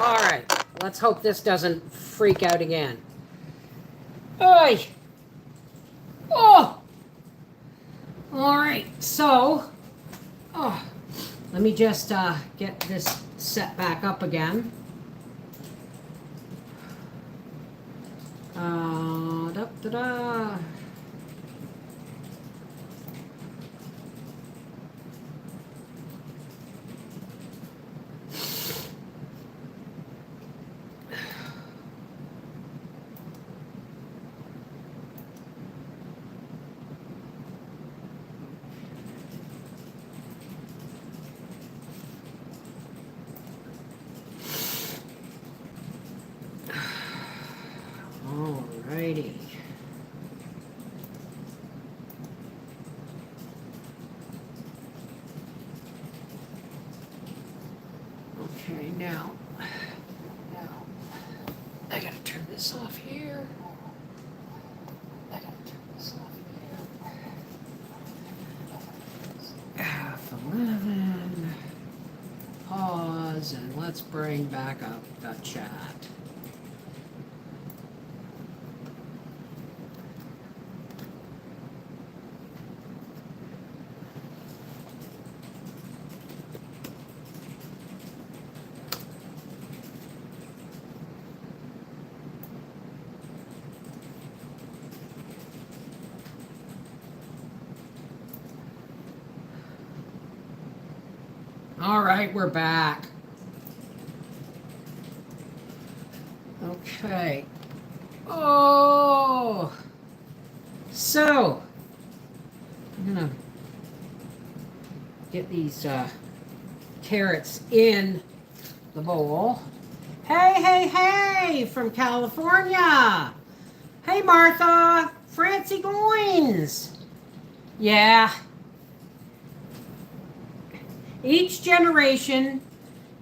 All right, let's hope this doesn't freak out again. Oy! Oh! All right, so, let me just get this set back up again. Da-da-da. Alrighty. Okay, now I gotta turn this off here. F11. Pause, and let's bring back up the chat. All right, we're back. Okay. Oh, so I'm gonna get these carrots in the bowl. Hey, from California. Hey, Martha, Francie Goins. Yeah. Each generation,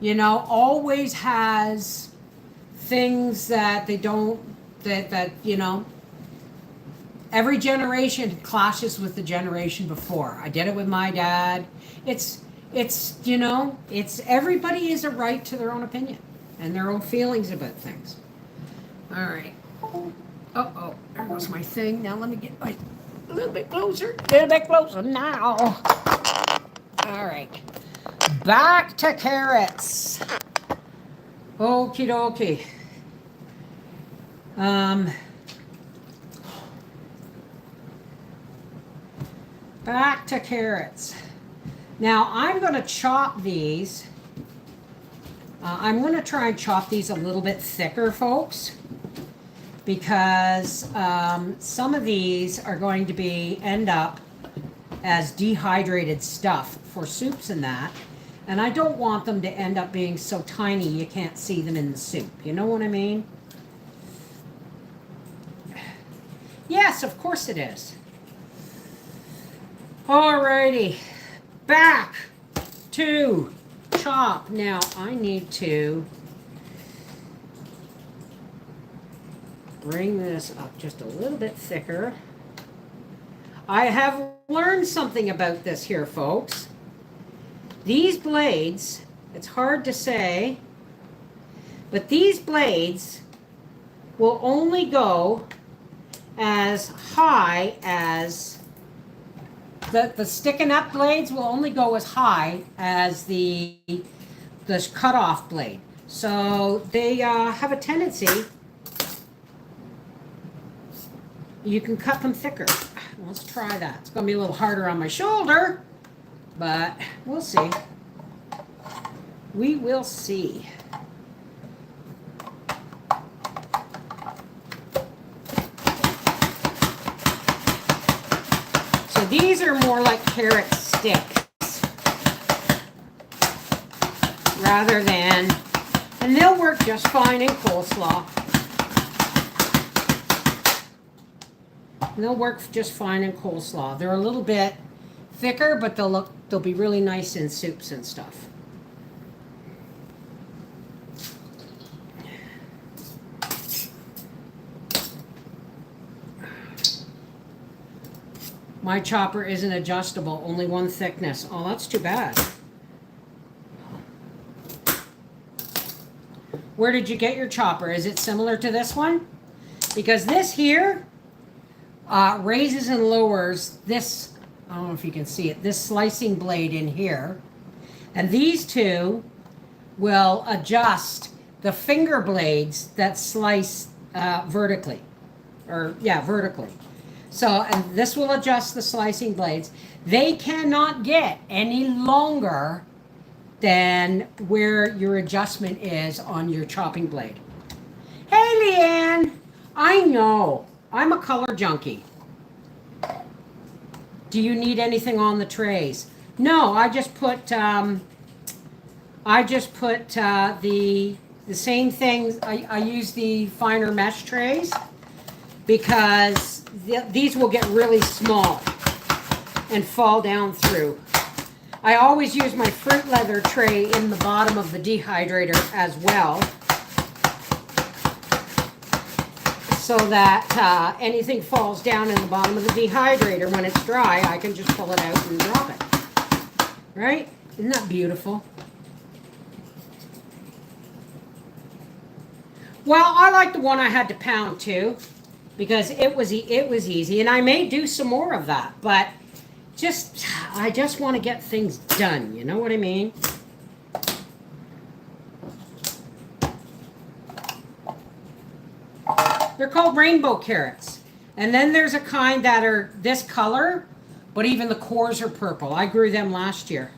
always has things that they don't, that every generation clashes with the generation before. I did it with my dad. It's everybody has a right to their own opinion and their own feelings about things. All right. Uh-oh, there goes my thing. Now let me get a little bit closer now. All right. Back to carrots. Okie dokie. Back to carrots. Now I'm going to chop these. I'm going to try and chop these a little bit thicker, folks, because some of these are going to end up as dehydrated stuff for soups and that. And I don't want them to end up being so tiny you can't see them in the soup. You know what I mean? Yes, of course it is. Alrighty. Back to chop. Now I need to bring this up just a little bit thicker. I have learned something about this here, folks. These blades, it's hard to say, but these blades will only go as high as, the sticking up blades will only go as high as the cutoff blade. So they have a tendency, you can cut them thicker. Let's try that. It's going to be a little harder on my shoulder, but we'll see. We will see. So these are more like carrot sticks rather than, and they'll work just fine in coleslaw. They'll work just fine in coleslaw. They're a little bit thicker, but they'll be really nice in soups and stuff. My chopper isn't adjustable, only one thickness. Oh, that's too bad. Where did you get your chopper? Is it similar to this one? Because this here raises and lowers this, I don't know if you can see it, this slicing blade in here. And these two will adjust the finger blades that slice vertically. Vertically. So, and this will adjust the slicing blades. They cannot get any longer than where your adjustment is on your chopping blade. Hey, Leanne! I know. I'm a color junkie. Do you need anything on the trays? No, I just put the same things. I use the finer mesh trays because these will get really small and fall down through. I always use my fruit leather tray in the bottom of the dehydrator as well, so that anything falls down in the bottom of the dehydrator when it's dry, I can just pull it out and drop it. Right? Isn't that beautiful? Well, I like the one I had to pound too, because it was easy, and I may do some more of that, but I just want to get things done. You know what I mean? They're called rainbow carrots. And then there's a kind that are this color, but even the cores are purple. I grew them last year.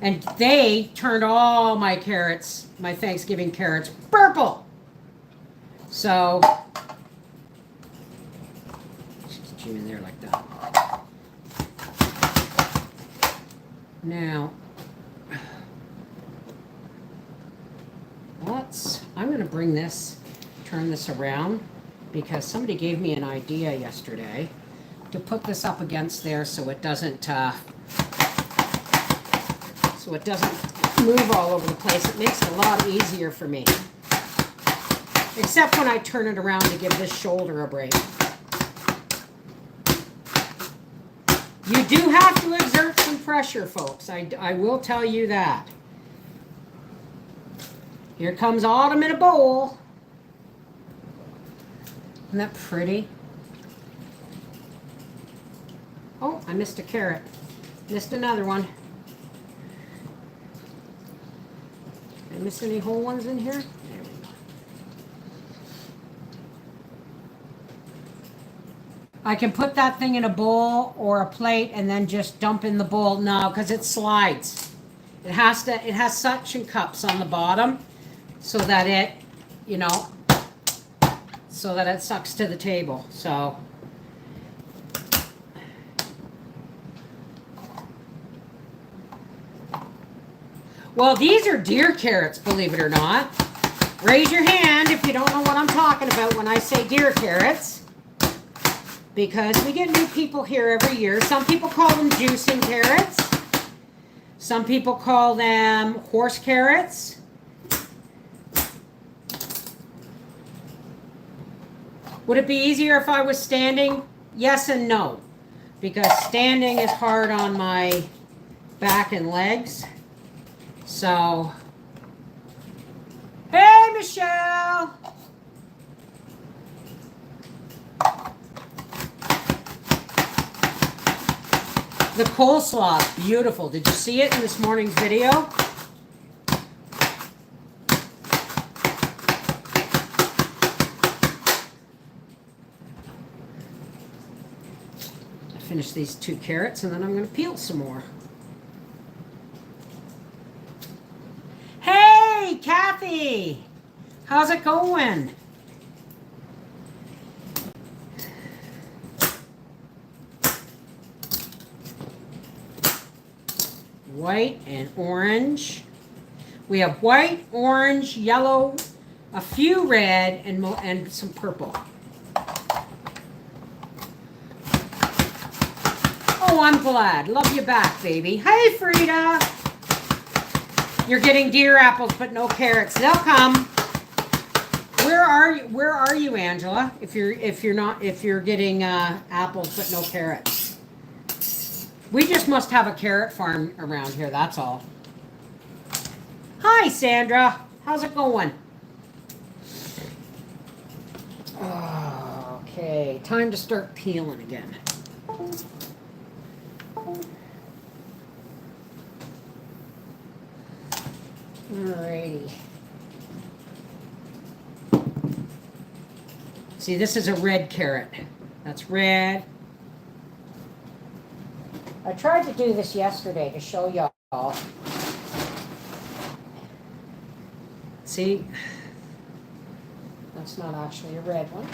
And they turned all my carrots, my Thanksgiving carrots, purple. So, just get you in there like that. Now, I'm going to bring this, turn this around, because somebody gave me an idea yesterday to put this up against there so it doesn't move all over the place. It makes it a lot easier for me. Except when I turn it around to give this shoulder a break. You do have to exert some pressure, folks. I will tell you that. Here comes autumn in a bowl. Isn't that pretty? Oh, I missed a carrot. Missed another one. Did I miss any whole ones in here? There we go. I can put that thing in a bowl or a plate and then just dump in the bowl. No, because it slides. It has suction cups on the bottom so that it, so that it sucks to the table. So, well, these are deer carrots, believe it or not. Raise your hand if you don't know what I'm talking about when I say deer carrots. Because we get new people here every year. Some people call them juicing carrots. Some people call them horse carrots. Would it be easier if I was standing? Yes and no. Because standing is hard on my back and legs. So, hey, Michelle. The coleslaw is beautiful. Did you see it in this morning's video? I finished these 2 carrots and then I'm going to peel some more. Hey, Kathy! How's it going? White and orange. We have white, orange, yellow, a few red, and some purple. Oh, I'm glad. Love you back, baby. Hey, Frida. You're getting deer apples, but no carrots. They'll come. Where are you, Angela? If you're getting apples, but no carrots. We just must have a carrot farm around here, that's all. Hi, Sandra. How's it going? Okay, time to start peeling again. Alrighty. See, this is a red carrot. That's red. I tried to do this yesterday to show y'all. See, that's not actually a red one.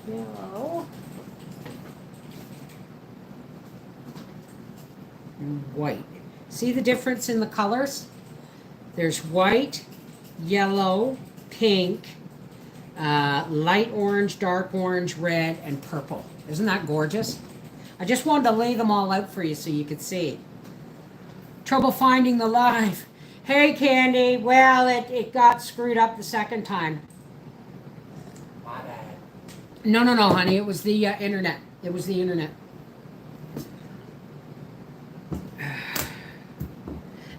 Yellow. And white. See the difference in the colors? There's white, yellow, pink, light orange, dark orange, red, and purple. Isn't that gorgeous? I just wanted to lay them all out for you so you could see. Trouble finding the live. Hey, Candy. Well, it got screwed up the second time. My bad. No, honey. It was the internet. It was the internet.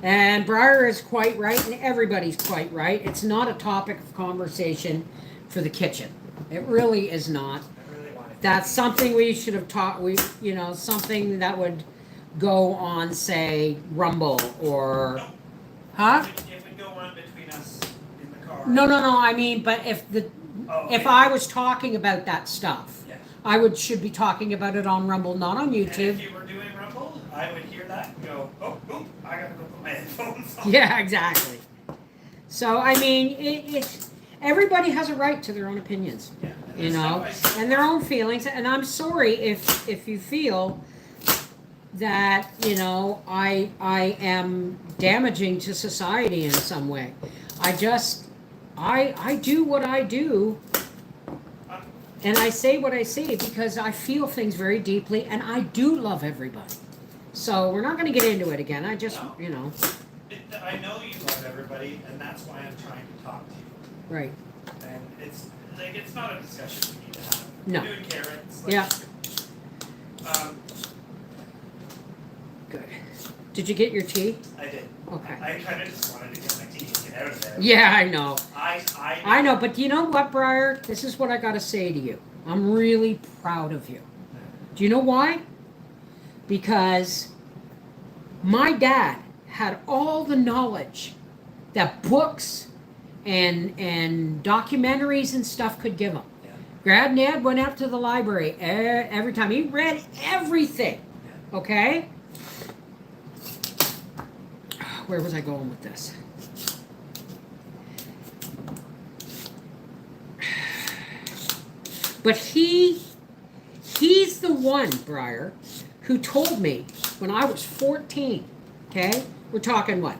And Briar is quite right, and everybody's quite right. It's not a topic of conversation for the kitchen. It really is not. That's something we should have taught. Something that would go on, say, Rumble or, Nope. huh? It would go on between us in the car. No. I mean, but if I was talking about that stuff, Yeah. I should be talking about it on Rumble, not on And YouTube. if you were doing Rumble, I would hear that and go, oh, I gotta go put my headphones on. Yeah, exactly. So I mean, everybody has a right to their own opinions, Yeah. you know, and their own feelings. And I'm sorry if you feel that I am damaging to society in some way. I do what I do, and I say what I say because I feel things very deeply, and I do love everybody. So we're not going to get into it again. I just, No. I know you love everybody, and that's why I'm trying to talk to you. Right. And it's not a discussion we need to have. No. We're doing carrots. Yeah. Good. Did you get your tea? I did. Okay. I kind of just wanted to get my tea and get out of there. Yeah, I know. I know, but you know what, Briar? This is what I got to say to you. I'm really proud of you. Do you know why? Because my dad had all the knowledge that books and documentaries and stuff could give him. Yeah. Granddad went up to the library every time. He read everything. Yeah. Okay? Where was I going with this? But he's the one, Briar, who told me when I was 14, okay? We're talking what?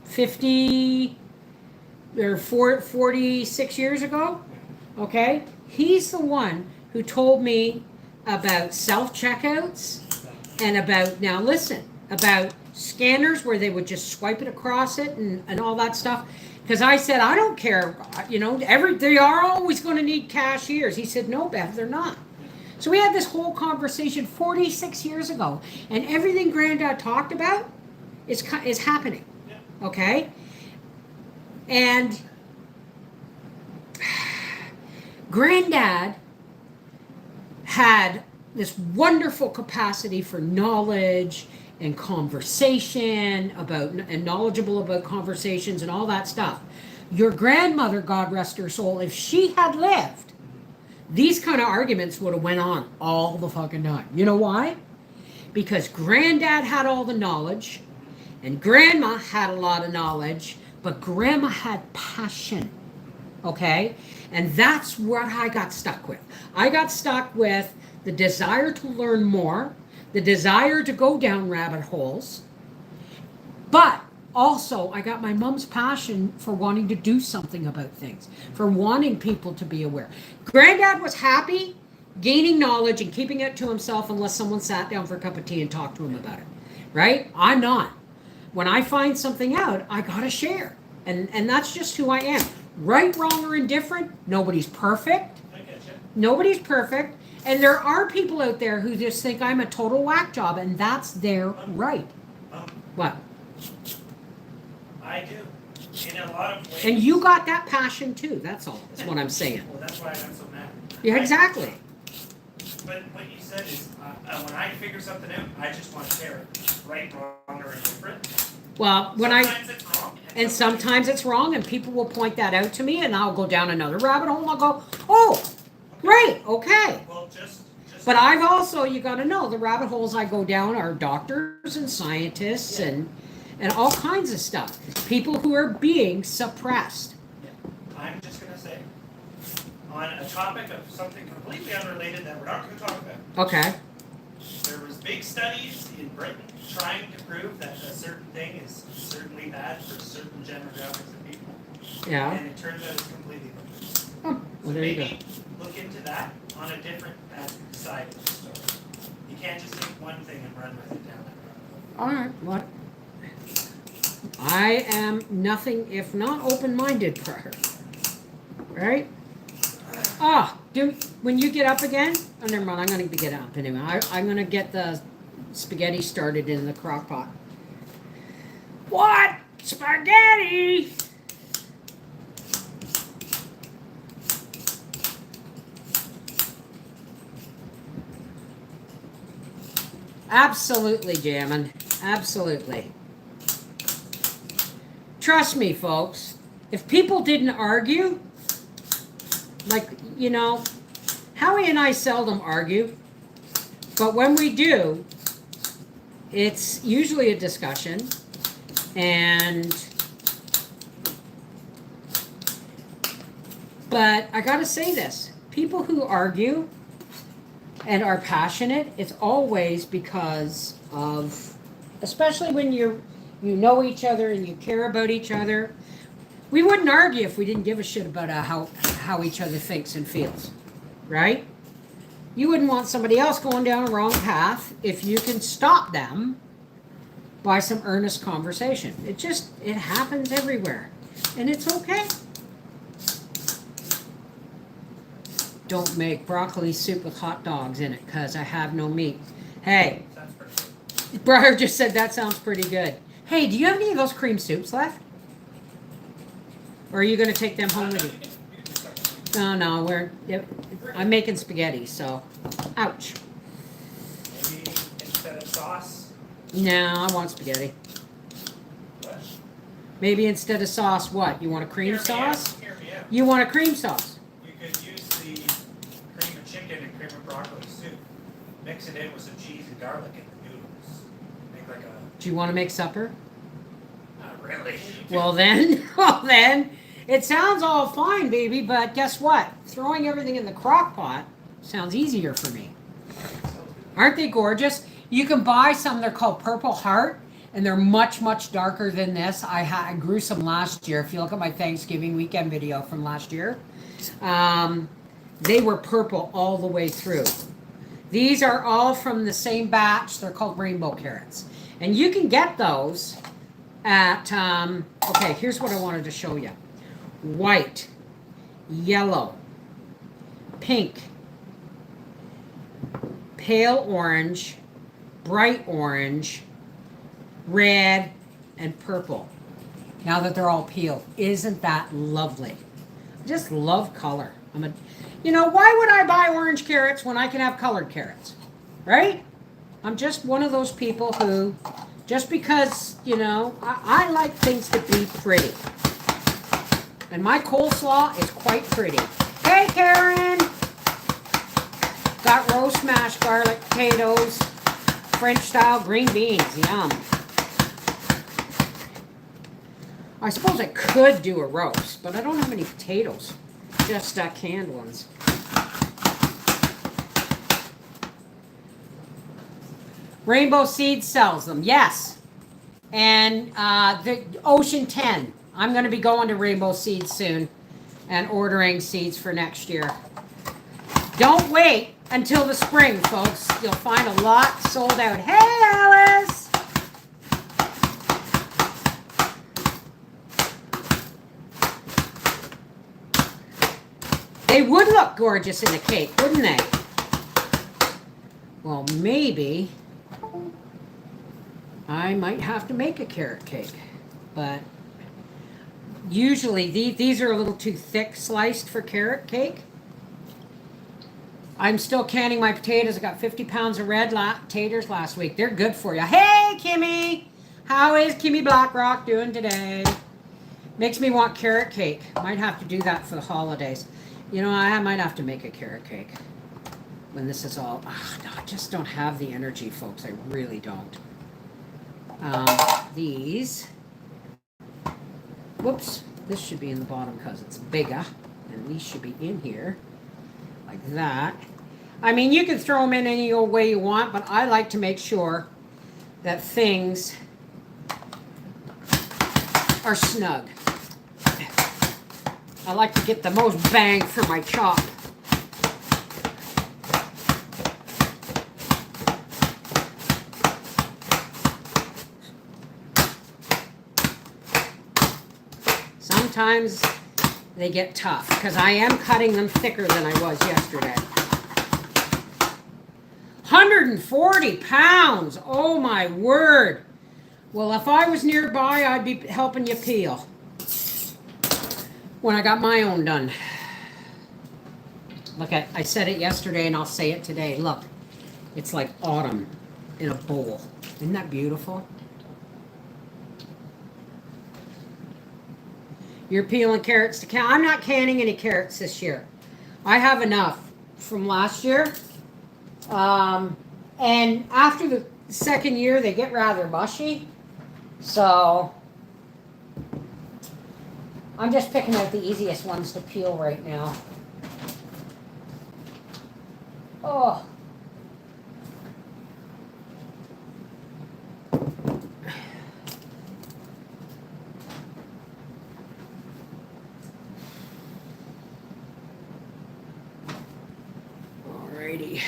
50 or 46 years ago? Okay? He's the one who told me about self-checkouts and about, now listen, about scanners where they would just swipe it across it and all that stuff. Because I said, I don't care, they are always going to need cashiers. He said, no, Beth, they're not. So we had this whole conversation 46 years ago, and everything Granddad talked about is happening, okay? And Granddad had this wonderful capacity for knowledge and conversation and knowledgeable about conversations and all that stuff. Your grandmother, God rest her soul, if she had lived, these kind of arguments would have went on all the fucking time. You know why? Because Granddad had all the knowledge, and Grandma had a lot of knowledge, but Grandma had passion. Okay? And that's what I got stuck with. I got stuck with the desire to learn more, the desire to go down rabbit holes, but also I got my mom's passion for wanting to do something about things, for wanting people to be aware. Granddad was happy gaining knowledge and keeping it to himself unless someone sat down for a cup of tea and talked to him about it. right? I'm not. When I find something out, I gotta share. And that's just who I am. Right, wrong, or indifferent, nobody's perfect. I get you. Nobody's perfect. And there are people out there who just think I'm a total whack job, and that's their right. What? I do. In a lot of ways. And you got that passion too, that's all. That's what I'm saying. Well, that's why I got so mad. Yeah, exactly. But what you said is, when I figure something out, I just want to share it. Right, wrong, or indifferent. Well, Sometimes it's wrong. and sometimes it's wrong, and people will point that out to me, and I'll go down another rabbit hole, and I'll go, oh, great, okay. Well, just But I've also, you got to know, the rabbit holes I go down are doctors and scientists and all kinds of stuff. People who are being suppressed. Yeah. I'm just going to say, on a topic of something completely unrelated that we're not going to talk about. Okay. There was big studies in Britain trying to prove that a certain thing is certainly bad for certain demographics of people. Yeah. And it turns out it's completely different. Oh, well, there you go. Maybe look into that on a different side of the story. You can't just take one thing and run with it down that road. All right. What? I am nothing if not open-minded for her. Right? Ah, when you get up again, oh, never mind, I'm going to get up anyway. I'm going to get the spaghetti started in the crock pot. What? Spaghetti! Absolutely jamming. Absolutely. Trust me, folks. If people didn't argue, like, you know, Howie and I seldom argue, but when we do, it's usually a discussion, but I gotta say this, people who argue and are passionate, it's always because of, especially when you know each other and you care about each other. We wouldn't argue if we didn't give a shit about how each other thinks and feels, right? You wouldn't want somebody else going down a wrong path if you can stop them by some earnest conversation. It happens everywhere, and it's okay. Don't make broccoli soup with hot dogs in it, because I have no meat. Hey, Sounds pretty good. Briar just said that sounds pretty good. Hey, do you have any of those cream soups left? Or are you going to take them home with you? No, I'm making spaghetti, so, ouch. Maybe instead of sauce. No, I want spaghetti. What? Maybe instead of sauce, what? You want a cream Hear me sauce? out, hear me out. You want a cream sauce? You could use the cream of chicken and cream of broccoli soup. Mix it in with some cheese and garlic in the noodles. Make like a. Do you want to make supper? Not really. Well then, it sounds all fine, baby, but guess what? Throwing everything in the crock pot sounds easier for me. Aren't they gorgeous? You can buy some, they're called Purple Heart, and they're much, much darker than this. I grew some last year. If you look at my Thanksgiving weekend video from last year, they were purple all the way through. These are all from the same batch. They're called rainbow carrots. And you can get those at, okay, here's what I wanted to show you. White, yellow, pink, pale orange, bright orange, red, and purple. Now that they're all peeled. Isn't that lovely? I just love color. Why would I buy orange carrots when I can have colored carrots? Right? I'm just one of those people who, just because, I like things to be pretty. And my coleslaw is quite pretty. Hey, Karen! Got roast mashed garlic potatoes, French-style green beans. Yum. I suppose I could do a roast, but I don't have any potatoes. Just canned ones. Rainbow Seeds sells them, yes. And the Ocean 10. I'm going to be going to Rainbow Seeds soon and ordering seeds for next year. Don't wait until the spring, folks. You'll find a lot sold out. Hey, Alice! would look gorgeous in a cake, wouldn't they? Well, maybe I might have to make a carrot cake. But usually these are a little too thick sliced for carrot cake. I'm still canning my potatoes. I got 50 pounds of red taters last week. They're good for you. Hey, Kimmy! How is Kimmy Blackrock doing today? Makes me want carrot cake. Might have to do that for the holidays. You know, I might have to make a carrot cake when this is all... Oh, no, I just don't have the energy, folks. I really don't. These... Whoops. This should be in the bottom because it's bigger. And these should be in here. Like that. I mean, you can throw them in any old way you want, but I like to make sure that things are snug. I like to get the most bang for my chop. Sometimes they get tough because I am cutting them thicker than I was yesterday. 140 pounds! Oh my word! Well, if I was nearby, I'd be helping you peel when I got my own done. Look, I said it yesterday and I'll say it today. Look, it's like autumn in a bowl. Isn't that beautiful? You're peeling carrots to can. I'm not canning any carrots this year. I have enough from last year. And after the second year, they get rather mushy. So I'm just picking out the easiest ones to peel right now. Oh. Alrighty.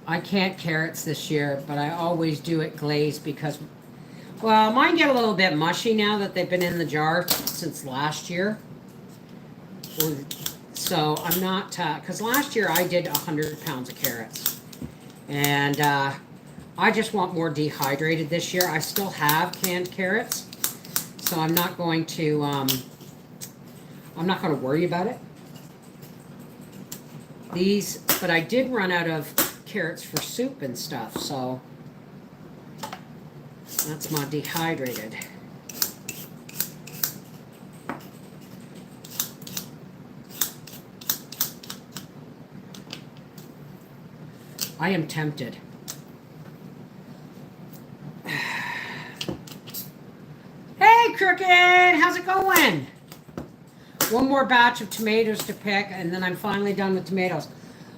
I can't carrots this year, but I always do it glazed because, well, mine get a little bit mushy now that they've been in the jar since last year. So I'm not, because last year I did 100 pounds of carrots. And I just want more dehydrated this year. I still have canned carrots, so I'm not going to worry about it. These, but I did run out of carrots for soup and stuff, so that's my dehydrated. I am tempted. Hey, Crooked, how's it going? One more batch of tomatoes to pick, and then I'm finally done with tomatoes.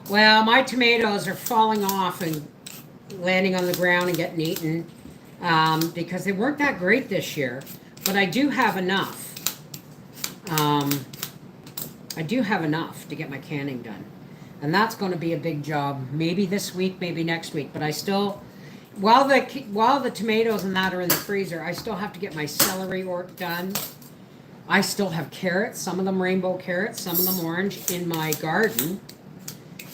Well, my tomatoes are falling off and landing on the ground and getting eaten because they weren't that great this year. But I do have enough. I do have enough to get my canning done. And that's going to be a big job. Maybe this week, maybe next week. But I still, while the tomatoes and that are in the freezer, I still have to get my celery done. I still have carrots, some of them rainbow carrots, some of them orange in my garden.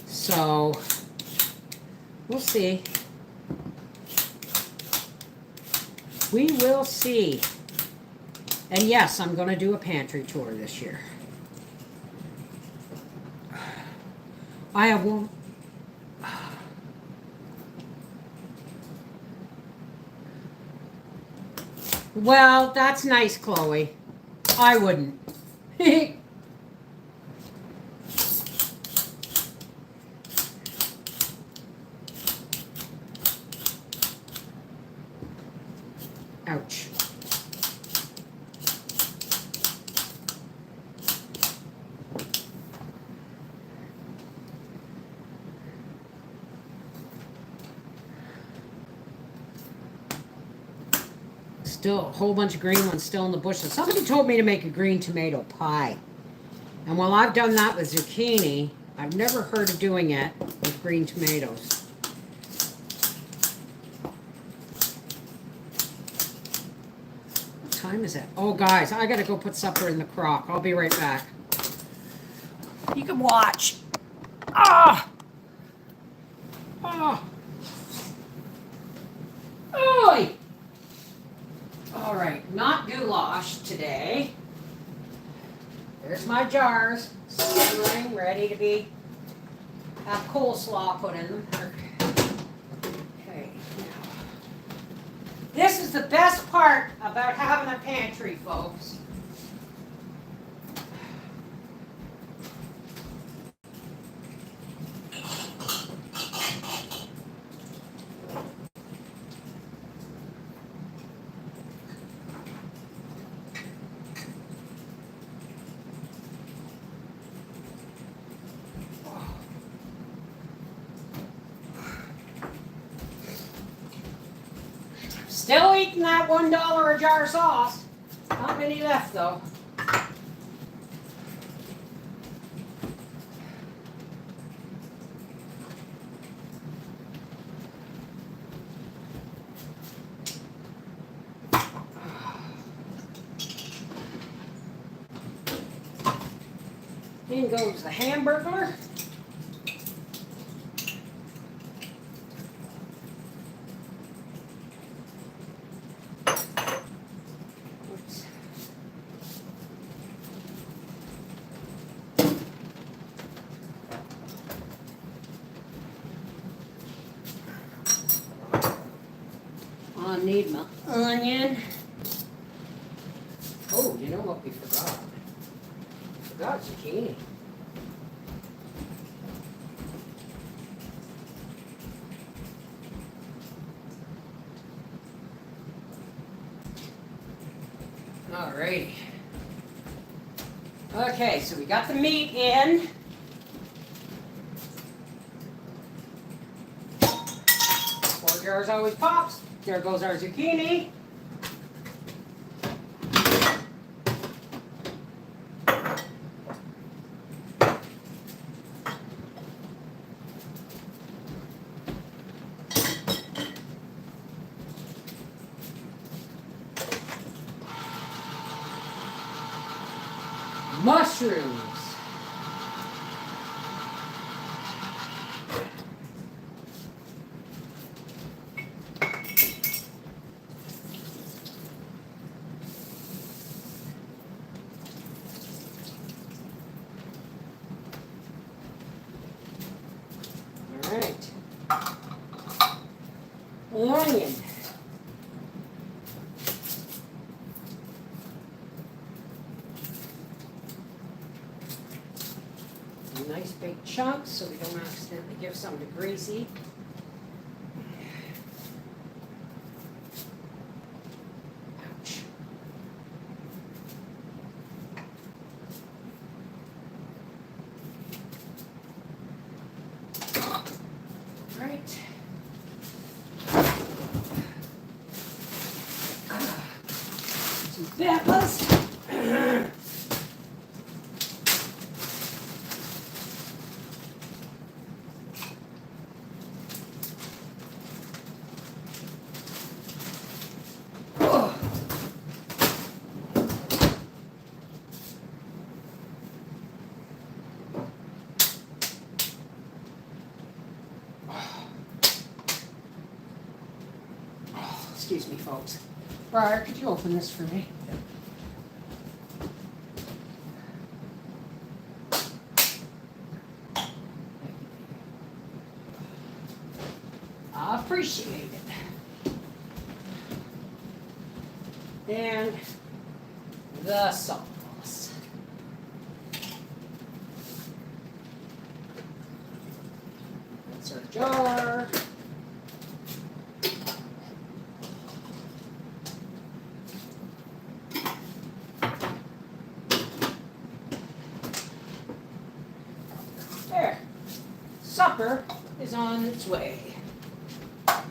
So, we'll see. We will see. And yes, I'm going to do a pantry tour this year. I have one. Well, that's nice, Chloe. I wouldn't. Ouch. Still a whole bunch of green ones still in the bushes. Somebody told me to make a green tomato pie. And while I've done that with zucchini, I've never heard of doing it with green tomatoes. time is it? Oh, guys, I gotta go put supper in the crock. I'll be right back. You can watch. Ah! Ah! Oi! All right, not goulash today. There's my jars, simmering, ready to be, have coleslaw put in them. Okay, now. This is the best part about having a pantry, folks. Still eating that $1 a jar sauce. Not many left though. In goes the hamburger. Oops. I need my onion. Oh, you know what we forgot? We forgot zucchini. Alrighty. Okay, so we got the meat in. 4 jars always pops. There goes our zucchini. Mushrooms. All right. Onion. Nice big chunks so we don't accidentally give some to Gracie. Ouch. Right. Some peppers. Excuse me, folks. Briar, could you open this for me? I appreciate it. And the sauce. That's our jar. There. Supper is on its way. I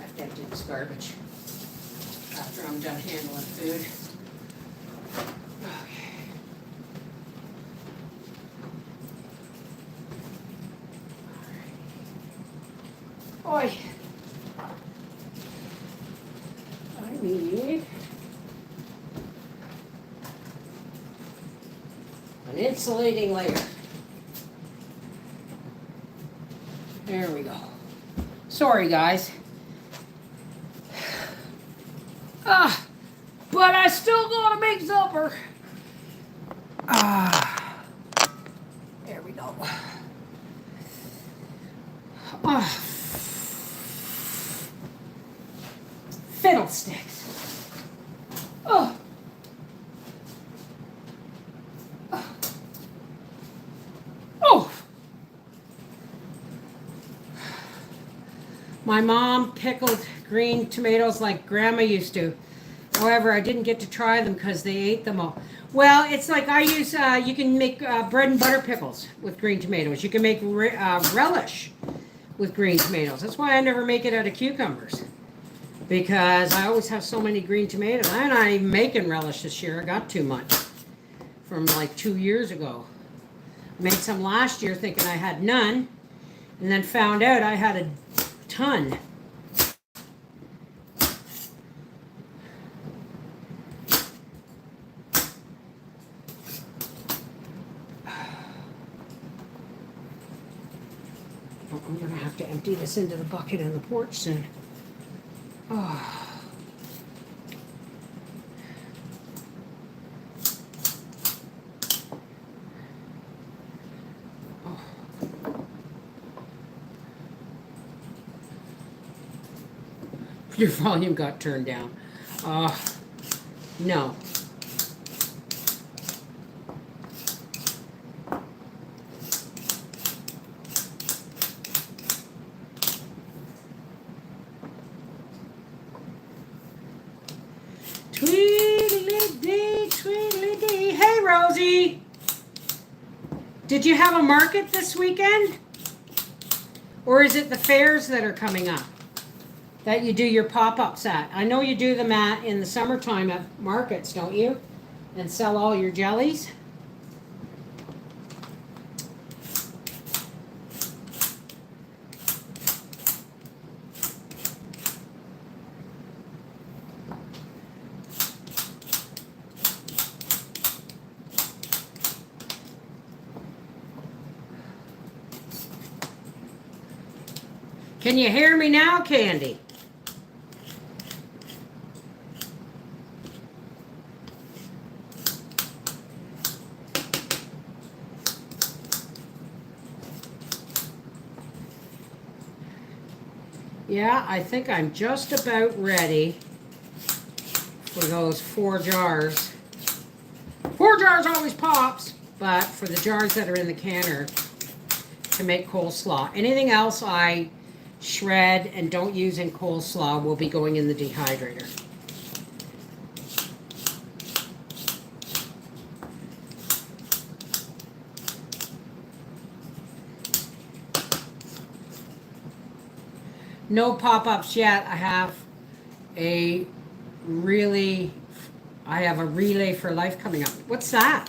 have to empty this garbage after I'm done handling food. Okay. Oi. I need insulating layer. There we go. Sorry, guys. But I still gotta make supper. There we go. Fiddlesticks. Oh. Oh. My mom pickled green tomatoes like Grandma used to. However, I didn't get to try them because they ate them all. Well, it's like I use, you can make bread and butter pickles with green tomatoes. You can make relish with green tomatoes. That's why I never make it out of cucumbers. Because I always have so many green tomatoes. I'm not even making relish this year. I got too much from like 2 years ago. I made some last year thinking I had none. And then found out I had a ton. I'm going to have to empty this into the bucket in the porch soon. Oh. Oh. Your volume got turned down. No. Tweedledee, tweedledee. Hey, Rosie. Did you have a market this weekend? Or is it the fairs that are coming up that you do your pop-ups at? I know you do them in the summertime at markets, don't you? And sell all your jellies. Can you hear me now, Candy? Yeah, I think I'm just about ready for those 4 jars. 4 jars always pops, but for the jars that are in the canner to make coleslaw. Anything else I shred and don't use in coleslaw will be going in the dehydrator. No pop-ups yet. I have a relay for life coming up. What's that?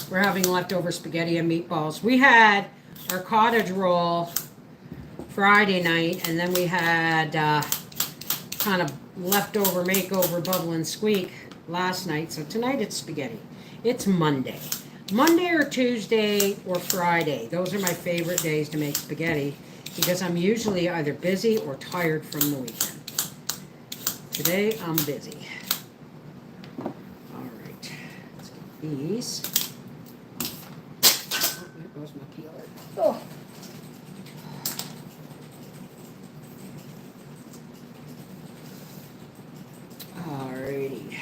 We're having leftover spaghetti and meatballs. We had our cottage roll Friday night, and then we had kind of leftover makeover bubble and squeak last night. So tonight it's spaghetti. It's Monday. Monday or Tuesday or Friday. Those are my favorite days to make spaghetti because I'm usually either busy or tired from the weekend. Today I'm busy. All right, let's get these. Oh, there goes my peeler. Oh. Alrighty.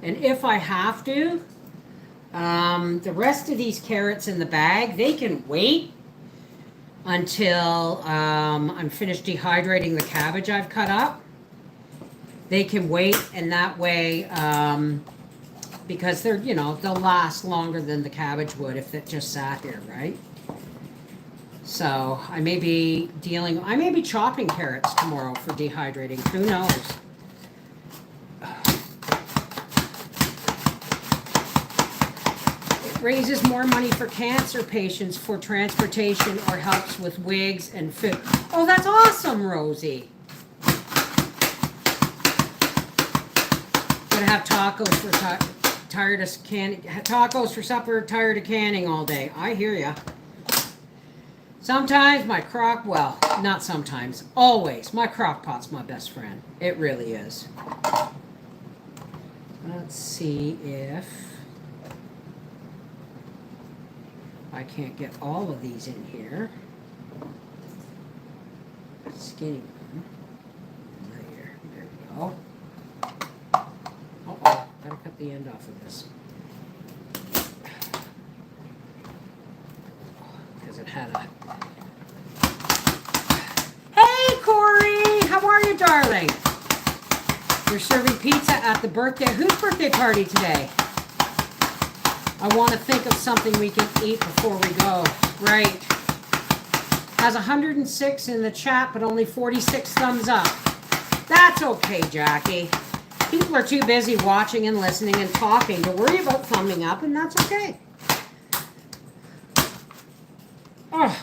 And if I have to, the rest of these carrots in the bag, they can wait until I'm finished dehydrating the cabbage I've cut up. They can wait, and that way, because they're, they'll last longer than the cabbage would if it just sat here, right? So I may be chopping carrots tomorrow for dehydrating. Who knows? Raises more money for cancer patients for transportation or helps with wigs and food. Oh, that's awesome, Rosie. Gonna have tacos for tired of canning. Tacos for supper, tired of canning all day. I hear ya. Sometimes my not sometimes, always, my Crockpot's my best friend. It really is. Let's see if I can't get all of these in here. Skinny one. There we go. Uh-oh, gotta cut the end off of this. Because it had a... Hey, Corey! How are you, darling? You're serving pizza at the birthday. Whose birthday party today? I want to think of something we can eat before we go. Right. Has 106 in the chat, but only 46 thumbs up. That's okay, Jackie. People are too busy watching and listening and talking to worry about thumbing up, and that's okay. Oh.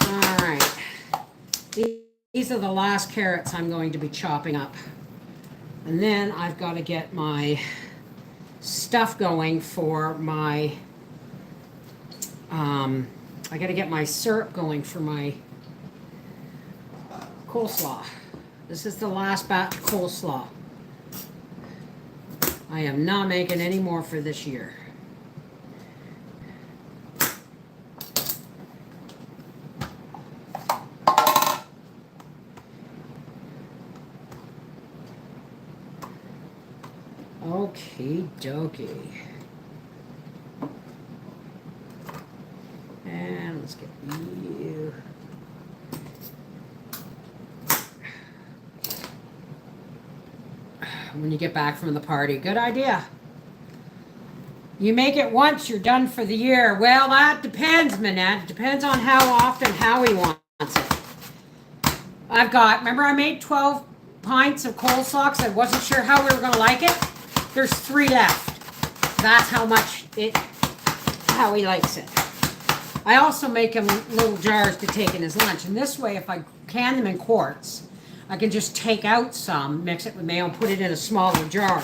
All right. These are the last carrots I'm going to be chopping up. And then I've got to get my stuff going for my, I got to get my syrup going for my coleslaw. This is the last batch of coleslaw. I am not making any more for this year. Okie dokie. And let's get you. When you get back from the party, good idea. You make it once, you're done for the year. Well, that depends, Manette. It depends on how often Howie wants it. I've got, remember I made 12 pints of coleslaw because I wasn't sure how we were going to like it? There's 3 left. That's how much how he likes it. I also make him little jars to take in his lunch. And this way, if I can them in quarts, I can just take out some, mix it with mayo, and put it in a smaller jar.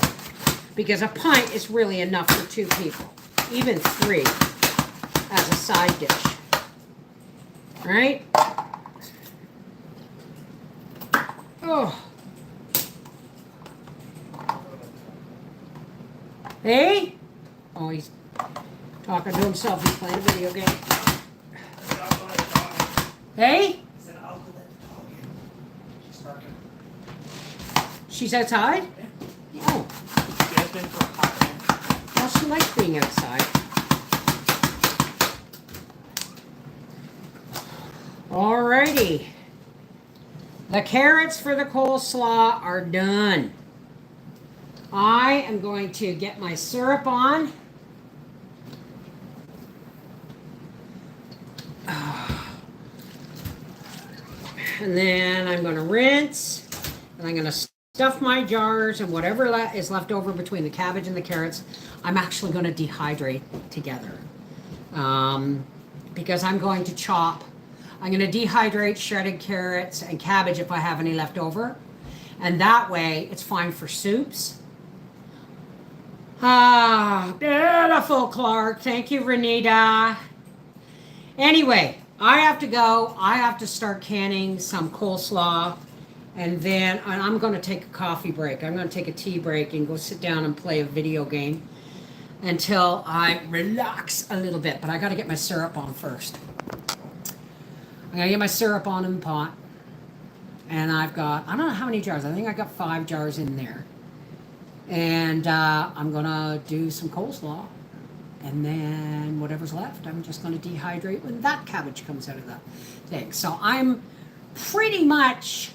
Because a pint is really enough for 2 people. Even 3 as a side dish. Right? Oh. Hey? Oh, he's talking to himself. He's playing a video game. Hey? She's outside? Oh. Well, she likes being outside. Alrighty. The carrots for the coleslaw are done. I am going to get my syrup on. And then I'm going to rinse. And I'm going to stuff my jars and whatever is left over between the cabbage and the carrots, I'm actually going to dehydrate together. Because I'm going to chop. I'm going to dehydrate shredded carrots and cabbage if I have any left over. And that way, it's fine for soups. Ah, beautiful, Clark. Thank you, Renita. Anyway, I have to go. I have to start canning some coleslaw. And then I'm going to take a coffee break. I'm going to take a tea break and go sit down and play a video game until I relax a little bit. But I got to get my syrup on first. I'm going to get my syrup on in the pot. And I've got, I don't know how many jars. I think I got 5 jars in there. And I'm going to do some coleslaw. And then whatever's left, I'm just going to dehydrate when that cabbage comes out of the thing. So I'm pretty much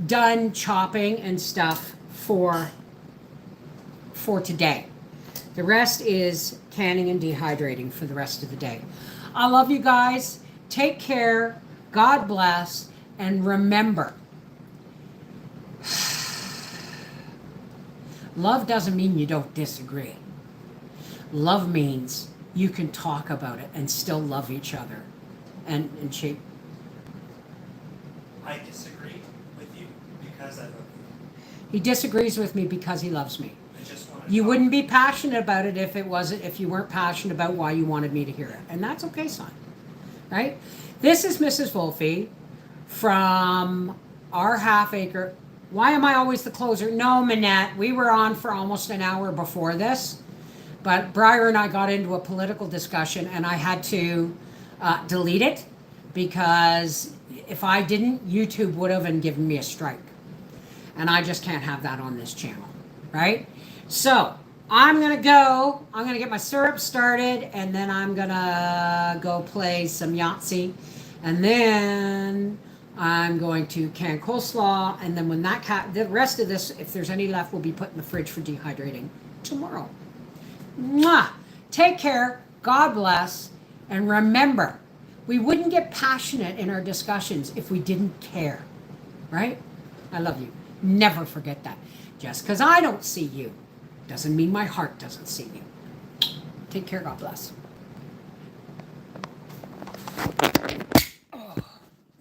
done chopping and stuff for today. The rest is canning and dehydrating for the rest of the day. I love you guys. Take care. God bless. And remember, Love doesn't mean you don't disagree. Love means you can talk about it and still love each other. And shape. I disagree with you because I love you. He disagrees with me because he loves me. I just want You wouldn't be passionate about it if you weren't passionate about why you wanted me to hear it. And that's okay, son. Right? This is Mrs. Wolfe from Our Half Acre. Why am I always the closer? No, Manette. We were on for almost an hour before this. But Briar and I got into a political discussion and I had to delete it because if I didn't, YouTube would have and given me a strike. And I just can't have that on this channel, right? So I'm going to get my syrup started and then I'm going to go play some Yahtzee. And then I'm going to can coleslaw. And then when the rest of this, if there's any left, will be put in the fridge for dehydrating tomorrow. Mwah! Take care. God bless. And remember, we wouldn't get passionate in our discussions if we didn't care. Right? I love you. Never forget that. Just because I don't see you doesn't mean my heart doesn't see you. Take care. God bless.